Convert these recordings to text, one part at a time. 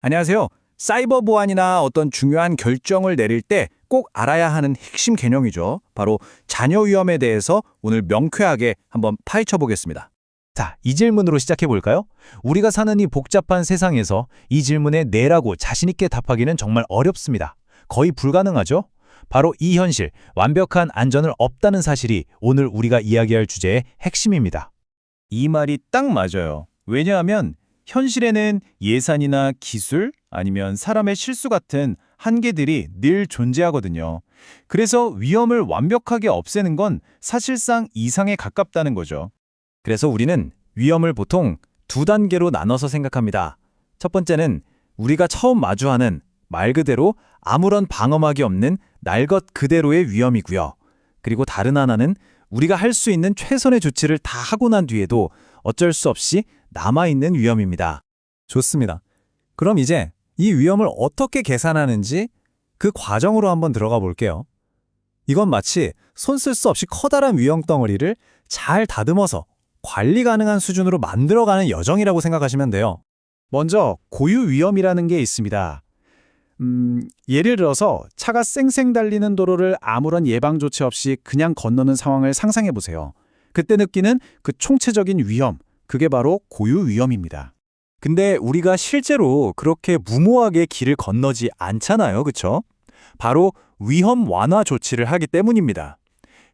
안녕하세요. 사이버 보안이나 어떤 중요한 결정을 내릴 때 꼭 알아야 하는 핵심 개념이죠. 바로 자녀 위험에 대해서 오늘 명쾌하게 한번 파헤쳐 보겠습니다. 자, 이 질문으로 시작해 볼까요? 우리가 사는 이 복잡한 세상에서 이 질문에 네라고 자신 있게 답하기는 정말 어렵습니다. 거의 불가능하죠? 바로 이 현실, 완벽한 안전은 없다는 사실이 오늘 우리가 이야기할 주제의 핵심입니다. 이 말이 딱 맞아요. 왜냐하면 현실에는 예산이나 기술 아니면 사람의 실수 같은 한계들이 늘 존재하거든요. 그래서 위험을 완벽하게 없애는 건 사실상 이상에 가깝다는 거죠. 그래서 우리는 위험을 보통 두 단계로 나눠서 생각합니다. 첫 번째는 우리가 처음 마주하는 말 그대로 아무런 방어막이 없는 날 것 그대로의 위험이고요. 그리고 다른 하나는 우리가 할 수 있는 최선의 조치를 다 하고 난 뒤에도 어쩔 수 없이 남아있는 위험입니다. 좋습니다. 그럼 이제 이 위험을 어떻게 계산하는지 그 과정으로 한번 들어가 볼게요. 이건 마치 손 쓸 수 없이 커다란 위험 덩어리를 잘 다듬어서 관리 가능한 수준으로 만들어가는 여정이라고 생각하시면 돼요. 먼저 고유 위험이라는 게 있습니다. 예를 들어서 차가 쌩쌩 달리는 도로를 아무런 예방 조치 없이 그냥 건너는 상황을 상상해 보세요. 그때 느끼는 그 총체적인 위험, 그게 바로 고유 위험입니다. 근데 우리가 실제로 그렇게 무모하게 길을 건너지 않잖아요, 그쵸? 바로 위험 완화 조치를 하기 때문입니다.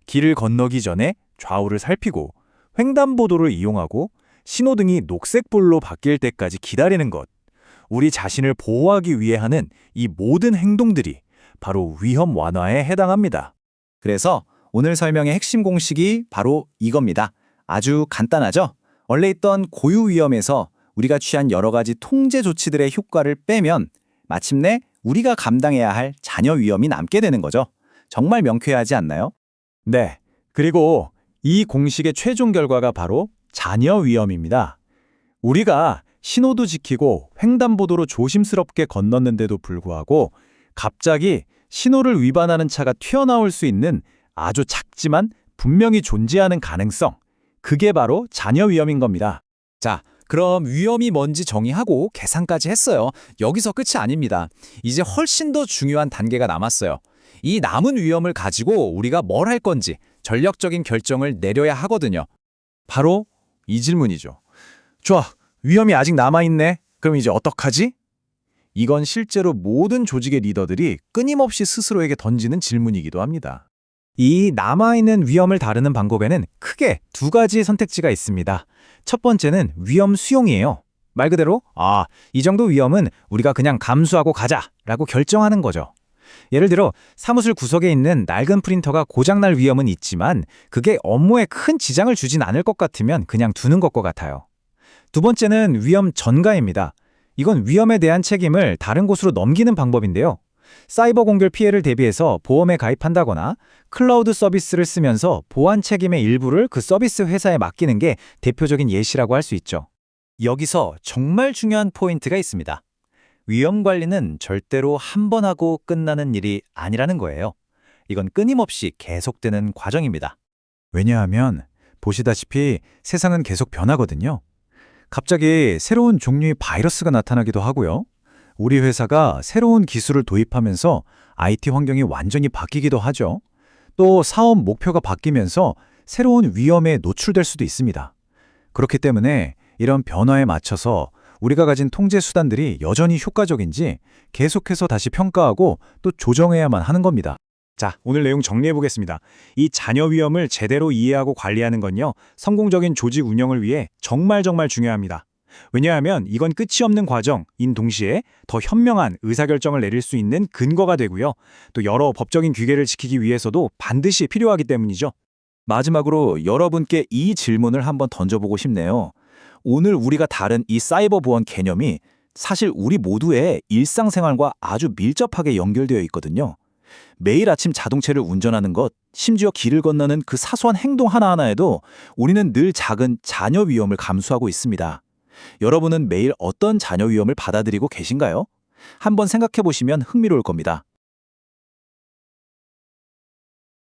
길을 건너기 전에 좌우를 살피고 횡단보도를 이용하고 신호등이 녹색불로 바뀔 때까지 기다리는 것. 우리 자신을 보호하기 위해 하는 이 모든 행동들이 바로 위험 완화에 해당합니다. 그래서 오늘 설명의 핵심 공식이 바로 이겁니다. 아주 간단하죠? 원래 있던 고유 위험에서 우리가 취한 여러 가지 통제 조치들의 효과를 빼면 마침내 우리가 감당해야 할 자녀 위험이 남게 되는 거죠. 정말 명쾌하지 않나요? 네, 그리고 이 공식의 최종 결과가 바로 자녀 위험입니다. 우리가 신호도 지키고 횡단보도로 조심스럽게 건넜는데도 불구하고 갑자기 신호를 위반하는 차가 튀어나올 수 있는 아주 작지만 분명히 존재하는 가능성, 그게 바로 자녀 위험인 겁니다. 자, 그럼 위험이 뭔지 정의하고 계산까지 했어요. 여기서 끝이 아닙니다. 이제 훨씬 더 중요한 단계가 남았어요. 이 남은 위험을 가지고 우리가 뭘 할 건지 전략적인 결정을 내려야 하거든요. 바로 이 질문이죠. 좋아, 위험이 아직 남아있네. 그럼 이제 어떡하지? 이건 실제로 모든 조직의 리더들이 끊임없이 스스로에게 던지는 질문이기도 합니다. 이 남아있는 위험을 다루는 방법에는 크게 두 가지 선택지가 있습니다. 첫 번째는 위험 수용이에요. 말 그대로 이 정도 위험은 우리가 그냥 감수하고 가자라고 결정하는 거죠. 예를 들어 사무실 구석에 있는 낡은 프린터가 고장날 위험은 있지만 그게 업무에 큰 지장을 주진 않을 것 같으면 그냥 두는 것과 같아요. 두 번째는 위험 전가입니다. 이건 위험에 대한 책임을 다른 곳으로 넘기는 방법인데요. 사이버 공격 피해를 대비해서 보험에 가입한다거나 클라우드 서비스를 쓰면서 보안 책임의 일부를 그 서비스 회사에 맡기는 게 대표적인 예시라고 할 수 있죠. 여기서 정말 중요한 포인트가 있습니다. 위험 관리는 절대로 한 번 하고 끝나는 일이 아니라는 거예요. 이건 끊임없이 계속되는 과정입니다. 왜냐하면 보시다시피 세상은 계속 변하거든요. 갑자기 새로운 종류의 바이러스가 나타나기도 하고요. 우리 회사가 새로운 기술을 도입하면서 IT 환경이 완전히 바뀌기도 하죠. 또 사업 목표가 바뀌면서 새로운 위험에 노출될 수도 있습니다. 그렇기 때문에 이런 변화에 맞춰서 우리가 가진 통제 수단들이 여전히 효과적인지 계속해서 다시 평가하고 또 조정해야만 하는 겁니다. 자, 오늘 내용 정리해 보겠습니다. 이 자녀 위험을 제대로 이해하고 관리하는 건요, 성공적인 조직 운영을 위해 정말 중요합니다. 왜냐하면 이건 끝이 없는 과정인 동시에 더 현명한 의사결정을 내릴 수 있는 근거가 되고요. 또 여러 법적인 규례를 지키기 위해서도 반드시 필요하기 때문이죠. 마지막으로 여러분께 이 질문을 한번 던져보고 싶네요. 오늘 우리가 다룬 이 사이버 보안 개념이 사실 우리 모두의 일상생활과 아주 밀접하게 연결되어 있거든요. 매일 아침 자동차를 운전하는 것, 심지어 길을 건너는 그 사소한 행동 하나하나에도 우리는 늘 작은 자녀 위험을 감수하고 있습니다. 여러분은 매일 어떤 자녀 위험을 받아들이고 계신가요? 한번 생각해 보시면 흥미로울 겁니다.